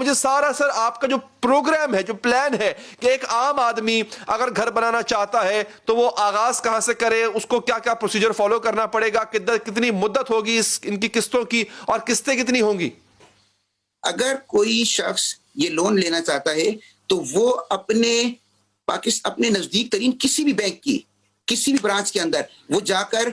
मुझे सारा सर आपका जो प्रोग्राम है, जो प्लान है कि एक आम आदमी अगर घर बनाना चाहता है तो वो आगाज कहां से करे, उसको क्या क्या प्रोसीजर फॉलो करना पड़ेगा, कितनी मुद्दत होगी इनकी किस्तों की और किस्तें कितनी होंगी? अगर कोई शख्स ये लोन लेना चाहता है तो वो अपने नजदीक तरीन किसी भी बैंक की किसी भी ब्रांच के अंदर वो जाकर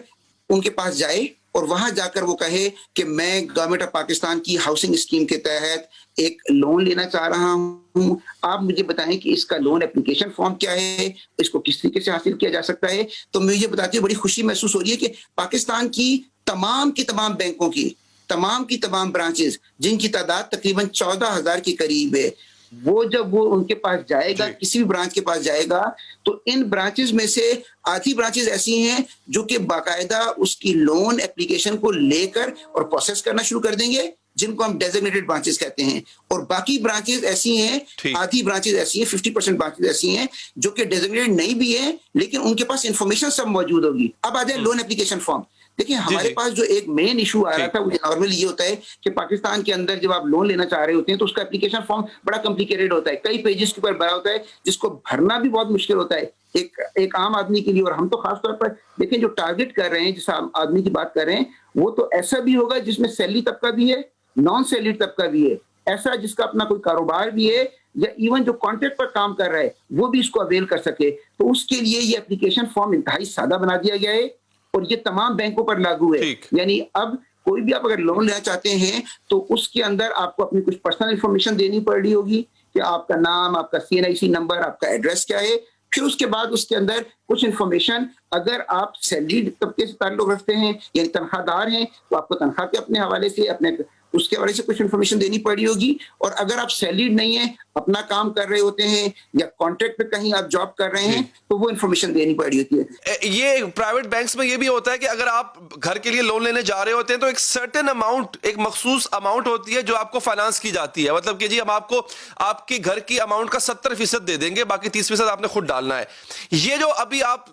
उनके पास जाए और वहां जाकर वो कहे कि मैं गवर्नमेंट ऑफ पाकिस्तान की हाउसिंग स्कीम के तहत एक लोन लेना चाह रहा हूं, आप मुझे बताएं कि इसका लोन एप्लीकेशन फॉर्म क्या है, इसको किस तरीके से हासिल किया जा सकता है। तो मुझे बताते हुए बड़ी खुशी महसूस हो रही है कि पाकिस्तान की तमाम बैंकों की तमाम ब्रांचेस जिनकी तादाद तकरीबन 14,000 के करीब है, वो जब वो उनके पास जाएगा, किसी भी ब्रांच के पास जाएगा, तो इन ब्रांचेस में से आधी ब्रांचेस ऐसी हैं जो कि बाकायदा उसकी लोन एप्लीकेशन को लेकर और प्रोसेस करना शुरू कर देंगे, जिनको हम डेजिग्नेटेड ब्रांचेस कहते हैं। और बाकी ब्रांचेस ऐसी हैं, आधी ब्रांचेस ऐसी हैं, 50% ब्रांचेस ऐसी हैं जो कि डेजिग्नेटेड नहीं भी है, लेकिन उनके पास इंफॉर्मेशन सब मौजूद होगी। अब आ जाए लोन एप्लीकेशन फॉर्म। देखिए, हमारे पास जो एक मेन इशू आ रहा था वो नॉर्मली ये होता है कि पाकिस्तान के अंदर जब आप लोन लेना चाह रहे होते हैं तो उसका एप्लीकेशन फॉर्म बड़ा कॉम्प्लिकेटेड होता है, कई पेजेस के ऊपर बना होता है, जिसको भरना भी बहुत मुश्किल होता है एक आम आदमी के लिए। और हम तो खासतौर पर देखें, जो टारगेट कर रहे हैं, जिस आम आदमी की बात कर रहे हैं, वो तो ऐसा भी होगा जिसमें सैलरी तबका भी है, नॉन सैलरी तबका भी है, ऐसा जिसका अपना कोई कारोबार भी है, या इवन जो कॉन्ट्रैक्ट पर काम कर रहा है वो भी इसको अवेल कर सके। तो उसके लिए ये एप्लीकेशन फॉर्म इंतहाई सादा बना दिया गया है और ये तमाम बैंकों पर लागू है। यानी अब कोई भी आप अगर लोन लेना चाहते हैं तो उसके अंदर आपको अपनी कुछ पर्सनल इंफॉर्मेशन देनी पड़ रही होगी कि आपका नाम, आपका CNIC नंबर, आपका एड्रेस क्या है। फिर उसके बाद उसके अंदर कुछ इंफॉर्मेशन, अगर आप सैलरी तबके से ताल्लुक रखते हैं यानी तनख्वाहदार हैं, तो आपको तनख्वाह के अपने हवाले से उसके हवाले से कुछ इन्फॉर्मेशन देनी पड़ी होगी। और अगर आप सैलरीड नहीं है, अपना काम कर रहे होते हैं या कॉन्ट्रैक्ट पे कहीं आप जॉब कर रहे हैं, तो वो इन्फॉर्मेशन देनी पड़ी होती है। ये प्राइवेट बैंक्स में ये भी होता है कि अगर आप घर के लिए लोन लेने जा रहे होते हैं तो एक सर्टेन अमाउंट, एक मखसूस अमाउंट होती है जो आपको फाइनेंस की जाती है। मतलब कि जी, हम आपको आपके घर की अमाउंट का 70% दे देंगे, बाकी 30% आपने खुद डालना है। ये जो अभी आप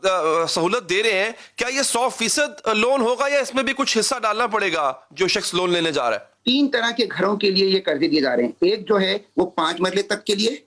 सहूलत दे रहे हैं, क्या ये 100% लोन होगा या इसमें भी कुछ हिस्सा डालना पड़ेगा जो शख्स लोन लेने जा रहा है? 3 तरह के घरों के लिए ये कर्जे दिए जा रहे हैं। एक जो है वो 5 मरले तक के लिए,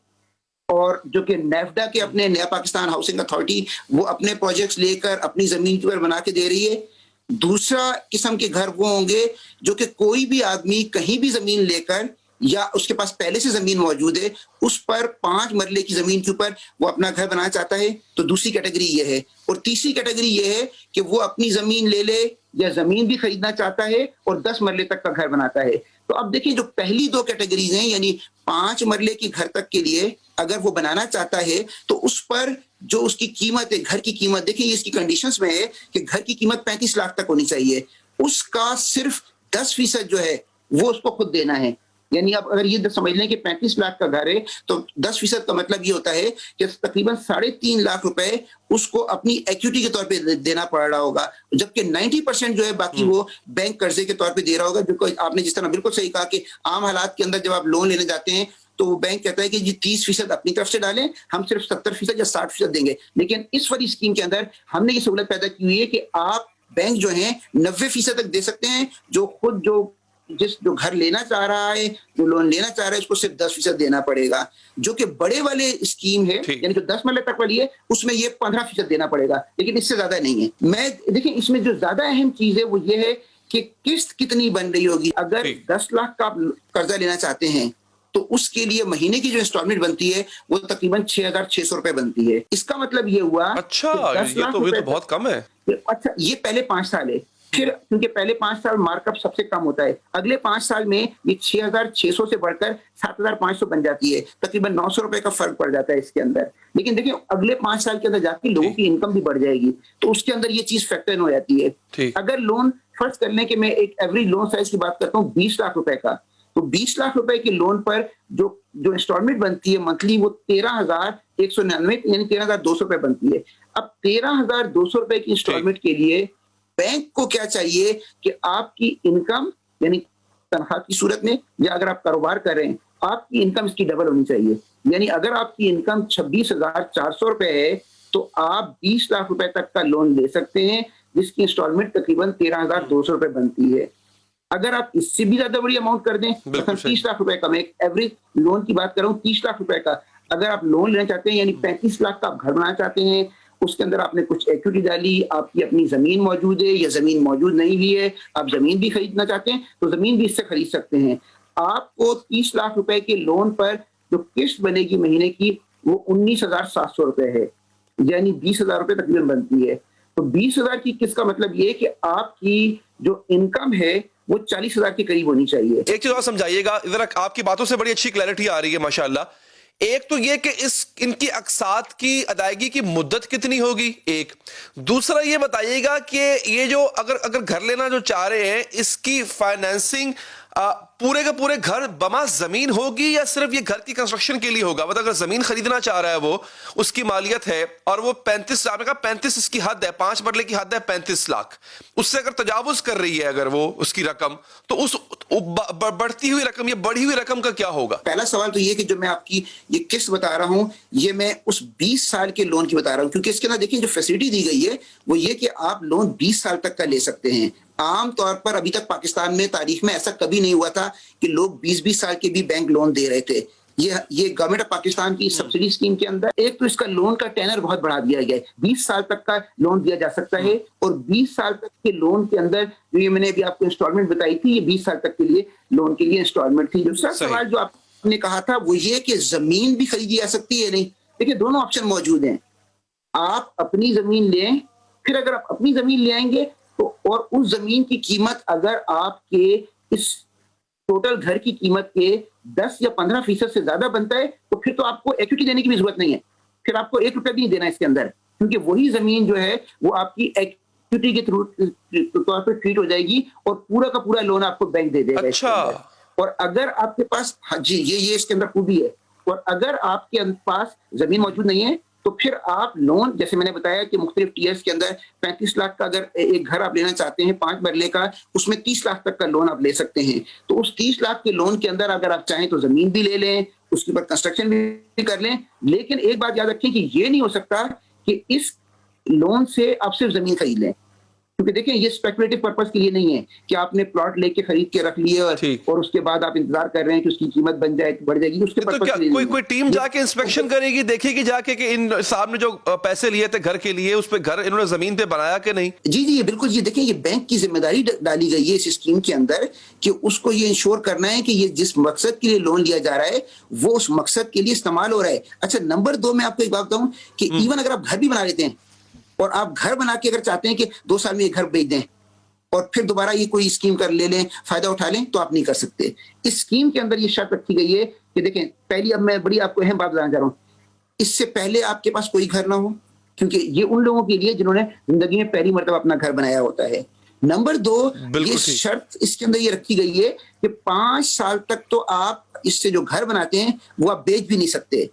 और जो कि नेफ्डा के अपने नया पाकिस्तान हाउसिंग अथॉरिटी वो अपने प्रोजेक्ट्स लेकर अपनी जमीन पर बना के दे रही है। दूसरा किस्म के घर वो होंगे जो कि कोई भी आदमी कहीं भी जमीन लेकर या उसके पास पहले से जमीन मौजूद है, उस पर 5 मरले की जमीन के ऊपर वो अपना घर बनाना चाहता है, तो दूसरी कैटेगरी ये है। और तीसरी कैटेगरी ये है कि वो अपनी जमीन ले ले या जमीन भी खरीदना चाहता है और 10 मरले तक का घर बनाता है। तो अब देखिए, जो पहली 2 कैटेगरीज हैं, यानी 5 मरले की घर तक के लिए अगर वो बनाना चाहता है तो उस पर जो उसकी कीमत है, घर की कीमत, देखिए ये इसकी कंडीशंस में है कि घर की कीमत 35 लाख तक होनी चाहिए, उसका सिर्फ 10% जो है वो उसको खुद देना है। यानी आप अगर ये समझ लें कि 35 लाख का घर है तो 10% का मतलब ये होता है कि तकरीबन 3.5 लाख रुपए उसको अपनी इक्विटी के तौर पे देना पड़ रहा होगा, जबकि 90% जो है बाकी वो बैंक कर्जे के तौर पे दे रहा होगा। जो आपने जिस तरह बिल्कुल सही कहा कि आम हालात के अंदर जब आप लोन लेने जाते हैं तो वो बैंक कहता है कि जी 30% अपनी तरफ से डालें, हम सिर्फ 70% या 60% देंगे। लेकिन इस वाली स्कीम के अंदर हमने ये सहूलत पैदा की हुई है कि आप बैंक जो है 90% तक दे सकते हैं, जो खुद जो घर लेना चाह रहा है, जो लोन लेना चाह रहा है, उसको सिर्फ 10% देना पड़ेगा। जो कि बड़े वाले स्कीम है, यानी जो 10 मरले तक वाली है, उसमें ये 15% देना पड़ेगा, लेकिन इससे ज्यादा नहीं है। देखिए, इसमें जो ज्यादा अहम चीज है वो ये है कि किस्त कितनी बन रही होगी। अगर 10 लाख का आप कर्जा लेना चाहते हैं तो उसके लिए महीने की जो इंस्टॉलमेंट बनती है वो तकरीबन 6,600 रुपए बनती है। इसका मतलब ये हुआ, अच्छा, ये तो बहुत कम है। अच्छा, ये पहले 5 साल है। फिर क्योंकि पहले 5 साल मार्कअप सबसे कम होता है, अगले 5 साल में ये 6,600 से बढ़कर 7,500 बन जाती है, तकरीबन 900 रुपए का फर्क पड़ जाता है इसके अंदर। लेकिन देखिए, अगले 5 साल के अंदर जाके लोगों की इनकम भी बढ़ जाएगी, तो उसके अंदर ये चीज फैक्टर हो जाती है। अगर लोन फर्ज कर लें कि मैं एक एवरेज लोन साइज की बात करता हूँ 20 लाख रुपए का, तो 20 लाख रुपए के लोन पर जो इंस्टॉलमेंट बनती है मंथली वो 13,199 यानी 13,200 रुपए बनती है। अब 13,200 रुपए की इंस्टॉलमेंट के लिए बैंक को क्या चाहिए कि आपकी इनकम, यानी तनख्वाह की सूरत में या अगर आप कारोबार कर रहे हैं, आपकी इनकम इसकी डबल होनी चाहिए। यानी अगर आपकी इनकम 26,400 रुपए है तो आप 20 लाख रुपए तक का लोन ले सकते हैं, जिसकी इंस्टॉलमेंट तकरीबन 13,200 रुपए बनती है। अगर आप इससे भी ज्यादा बड़ी अमाउंट कर दें, बिल्कुल सही। 30 लाख रुपए का, मैं एक एवरेज लोन की बात कर रहा हूँ, 30 लाख रुपए का अगर आप लोन लेना चाहते हैं, यानी 35 लाख का आप घर बनाना चाहते हैं, उसके अंदर आपने कुछ इक्विटी डाली, आपकी अपनी जमीन मौजूद है या जमीन मौजूद नहीं भी है, आप जमीन भी खरीदना चाहते हैं तो जमीन भी इससे खरीद सकते हैं। आपको 30 लाख रुपए के लोन पर जो किस्त बनेगी महीने की वो 19,700 रुपए है, यानी 20,000 रुपए तकरीबन बनती है। तो 20,000 की किस्त का मतलब ये कि आपकी जो इनकम है वो 40,000 के करीब होनी चाहिए। एक चीज और समझाइएगा जरा, आपकी बातों से बड़ी अच्छी क्लैरिटी आ रही है माशाल्लाह। एक तो ये कि इनकी अक़सात की अदायगी की मुद्दत कितनी होगी, एक। दूसरा ये बताइएगा कि ये जो अगर घर लेना जो चाह रहे हैं, इसकी फाइनेंसिंग पूरे का पूरे घर बमा जमीन होगी या सिर्फ ये घर की कंस्ट्रक्शन के लिए होगा? मतलब अगर जमीन खरीदना चाह रहा है वो, उसकी मालियत है और वो 35, आपने कहा 35 इसकी हद है, 5 मरले की हद है 35 लाख, उससे अगर तजावुज कर रही है अगर वो उसकी रकम, तो उस बढ़ती हुई रकम, ये बढ़ी हुई रकम का क्या होगा? पहला सवाल तो ये कि जो मैं आपकी ये किस्त बता रहा हूं, ये मैं उस 20 साल के लोन की बता रहा हूं, क्योंकि इसके अंदर देखिए जो फैसिलिटी दी गई है वो ये कि आप लोन 20 साल तक का ले सकते हैं। आम तौर पर अभी तक पाकिस्तान में तारीख में ऐसा कभी नहीं हुआ था कि लोग 20-20 साल के भी बैंक लोन दे रहे थे। ये गवर्नमेंट ऑफ पाकिस्तान की सब्सिडी स्कीम के अंदर एक तो इसका लोन का टेनर बहुत बढ़ा दिया गया है, 20 साल तक का लोन दिया जा सकता है और 20 साल तक के लोन के अंदर जो ये मैंने अभी आपको इंस्टॉलमेंट बताई थी, ये 20 साल तक के लिए लोन के लिए इंस्टॉलमेंट थी। दूसरा सवाल जो आपने कहा था वो ये कि जमीन भी खरीदी जा सकती है, नहीं, देखिए दोनों ऑप्शन मौजूद हैं। आप अपनी जमीन लें, फिर अगर आप अपनी जमीन ले आएंगे तो और उस जमीन की कीमत अगर आपके इस टोटल घर की कीमत के 10 या 15% से ज्यादा बनता है तो फिर तो आपको इक्विटी देने की भी जरूरत नहीं है, फिर आपको 1 रुपया भी नहीं देना इसके अंदर, क्योंकि वही जमीन जो है वो आपकी इक्विटी के तौर पर ट्रीट हो जाएगी और पूरा का पूरा लोन आपको बैंक दे देगा। अच्छा। और अगर आपके पास, हाँ जी, ये इसके अंदर खूबी है। और अगर आपके पास जमीन मौजूद नहीं है तो फिर आप लोन, जैसे मैंने बताया कि मुख्तलिफ टीयर्स के अंदर 35 लाख का अगर एक घर आप लेना चाहते हैं 5 मरले का, उसमें 30 लाख तक का लोन आप ले सकते हैं। तो उस 30 लाख के लोन के अंदर अगर आप चाहें तो जमीन भी ले लें, उसके ऊपर कंस्ट्रक्शन भी कर लें, लेकिन एक बात याद रखें कि ये नहीं हो सकता कि इस लोन से आप सिर्फ जमीन खरीद लें, क्योंकि देखिए ये स्पेकुलेटिव पर्पस के लिए नहीं है कि आपने प्लॉट लेके खरीद के रख लिए और उसके बाद आप इंतजार कर रहे हैं कि उसकी कीमत बन जाए, बढ़ जाएगी, उसके तो क्या कोई टीम जाके इंस्पेक्शन करेगी, देखेगी जाके कि इन साहब ने जो पैसे लिए थे घर के लिए, उस पे घर इन्होंने जमीन पे बनाया कि नहीं? जी जी, बिल्कुल। ये देखिए ये बैंक की जिम्मेदारी डाली गई है इस स्कीम के अंदर कि उसको ये इंश्योर करना है कि ये जिस मकसद के लिए लोन लिया जा रहा है वो उस मकसद के लिए इस्तेमाल हो रहा है। अच्छा, नंबर 2 मैं आपको एक बात बताऊं कि इवन अगर आप घर भी बना लेते हैं और आप घर बना के अगर चाहते हैं कि 2 साल में ये घर बेच दें और फिर दोबारा ये कोई स्कीम कर ले लें, फायदा उठा लें, तो आप नहीं कर सकते। इस स्कीम के अंदर ये शर्त रखी गई है कि देखें, पहली, अब मैं बड़ी आपको अहम बात बताना चाह रहा हूं, इससे पहले आपके पास कोई घर ना हो, क्योंकि ये उन लोगों के लिए जिन्होंने जिंदगी में पहली मरतबा अपना घर बनाया होता है। नंबर 2, ये शर्त इसके अंदर ये रखी गई है कि 5 साल तक तो आप इससे जो घर बनाते हैं वो आप बेच भी नहीं सकते,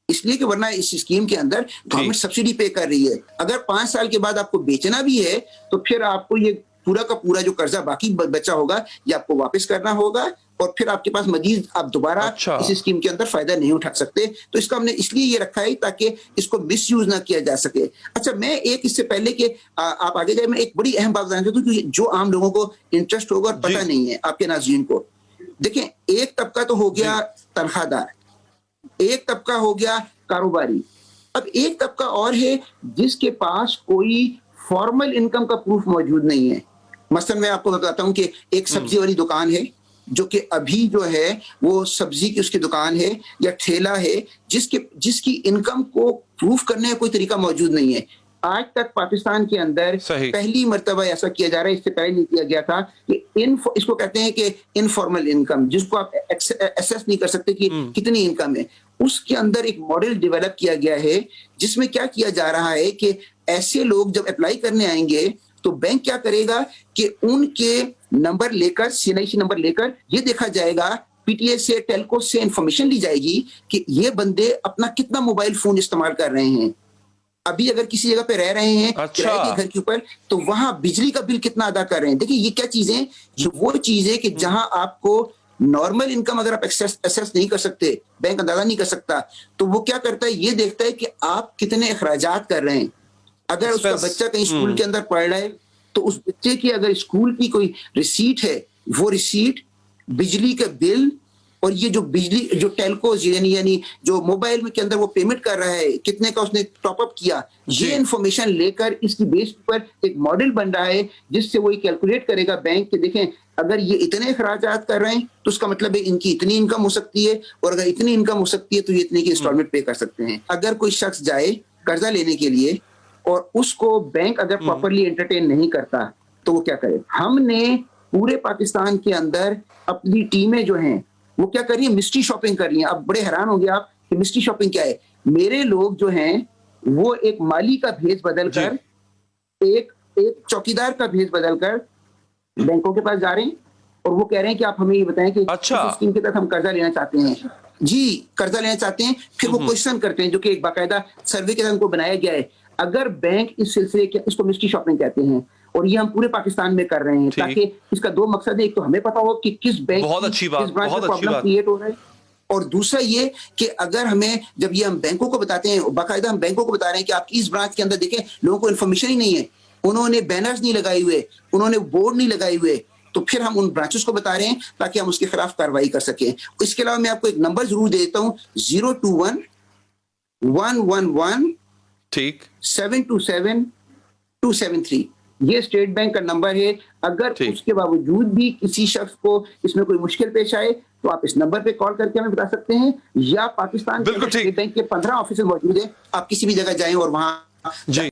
इसलिए कि वरना इस स्कीम के अंदर गवर्नमेंट सब्सिडी पे कर रही है। अगर 5 साल के बाद आपको बेचना भी है तो फिर आपको ये पूरा का पूरा जो कर्जा बाकी बचा होगा ये आपको वापस करना होगा और फिर आपके पास मजीद आप दोबारा इस स्कीम के अंदर फायदा नहीं उठा सकते। तो इसका हमने इसलिए ये रखा है ताकि इसको मिसयूज ना किया जा सके। अच्छा, मैं एक इससे पहले कि आप आगे जाए, मैं एक बड़ी अहम बात बताना चाहता हूँ कि जो आम लोगों को इंटरेस्ट होगा और पता नहीं है आपके नाज़रीन को। देखें, एक तबका तो हो गया तनख्वाहदार, एक तबका हो गया कारोबारी, अब एक तबका और है जिसके पास कोई फॉर्मल इनकम का प्रूफ मौजूद नहीं है। मसलन मैं आपको बताता हूं कि एक सब्जी वाली दुकान है जो कि अभी जो है वो सब्जी की उसकी दुकान है या ठेला है जिसकी इनकम को प्रूफ करने का कोई तरीका मौजूद नहीं है। आज तक पाकिस्तान के अंदर पहली मर्तबा ऐसा किया जा रहा है, इससे पहले नहीं किया गया था, कि इसको कहते हैं कि इनफॉर्मल इनकम, जिसको आप एसेस नहीं कर सकते कि कितनी इनकम है। उसके अंदर एक मॉडल डेवलप किया गया है जिसमें क्या किया जा रहा है कि ऐसे लोग जब अप्लाई करने आएंगे तो बैंक क्या करेगा कि उनके नंबर लेकर, सीएनआईसी नंबर लेकर ये देखा जाएगा, पीटीए से, टेलको से इंफॉर्मेशन ली जाएगी कि ये बंदे अपना कितना मोबाइल फोन इस्तेमाल कर रहे हैं, अभी अगर किसी जगह पे रह रहे हैं किराए के घर के ऊपर तो वहां बिजली का बिल कितना अदा कर रहे हैं। देखिए ये क्या चीजें, ये वो चीज है कि जहां आपको नॉर्मल इनकम अगर आप एसेस नहीं कर सकते, बैंक अंदाजा नहीं कर सकता, तो वो क्या करता है, ये देखता है कि आप कितने अखराजात कर रहे हैं। अगर उसका बच्चा कहीं स्कूल के अंदर पढ़ रहा है तो उस बच्चे की अगर स्कूल की कोई रिसीट है वो रिसीट, बिजली का बिल और ये जो बिजली जो टेलकोज यानी जो मोबाइल में के अंदर वो पेमेंट कर रहा है, कितने का उसने टॉप अप किया, जी। ये इंफॉर्मेशन लेकर इसकी बेस पर एक मॉडल बन रहा है जिससे वो कैलकुलेट करेगा बैंक के, देखें अगर ये इतने अखराजात कर रहे हैं तो उसका मतलब है इनकी इतनी इनकम हो सकती है, और अगर इतनी इनकम हो सकती है तो ये इतने की इंस्टॉलमेंट पे कर सकते हैं। अगर कोई शख्स जाए कर्जा लेने के लिए और उसको बैंक अगर प्रॉपरली एंटरटेन नहीं करता तो वो क्या करे। हमने पूरे पाकिस्तान के अंदर अपनी टीमें जो हैं वो क्या कर रही है, मिस्ट्री शॉपिंग कर रही हैं। अब बड़े हैरान होंगे आप कि मिस्ट्री शॉपिंग क्या है। मेरे लोग जो हैं वो एक माली का भेज बदलकर, एक चौकीदार का भेज बदलकर बैंकों के पास जा रहे हैं और वो कह रहे हैं कि आप हमें ये बताएं कि अच्छा। इस स्कीम के तहत हम कर्जा लेना चाहते हैं। जी, कर्जा लेना चाहते हैं। फिर वो क्वेश्चन करते हैं जो कि एक बाकायदा सर्वे के तहत उनको बनाया गया है। अगर बैंक इस सिलसिले के, इसको मिस्ट्री शॉपिंग कहते हैं, और ये हम पूरे पाकिस्तान में कर रहे हैं ताकि इसका दो मकसद है, एक तो हमें पता हो कि किस बैंक बहुत अच्छी बात, किस ब्रांच बहुत में अच्छी प्रॉब्लम बात। क्रिएट हो रहा है, और दूसरा ये कि अगर हमें जब ये हम बैंकों को बताते हैं, बाकायदा हम बैंकों को बता रहे हैं कि आपकी इस ब्रांच के अंदर देखें लोगों को इन्फॉर्मेशन ही नहीं है, उन्होंने बैनर्स नहीं लगाए हुए, उन्होंने बोर्ड नहीं लगाए हुए, तो फिर हम उन ब्रांचेस को बता रहे हैं ताकि हम उसके खिलाफ कार्रवाई कर सकें। इसके अलावा मैं आपको एक नंबर जरूर दे देता हूं, 021-111 ठीक 727-273। ये स्टेट बैंक का नंबर है। अगर उसके बावजूद भी किसी शख्स को इसमें कोई मुश्किल पेश आए तो आप इस नंबर पे कॉल करके हमें बता सकते हैं, या पाकिस्तान के स्टेट बैंक के 15 ऑफिस मौजूद है, आप किसी भी जगह जाएं और वहां जी।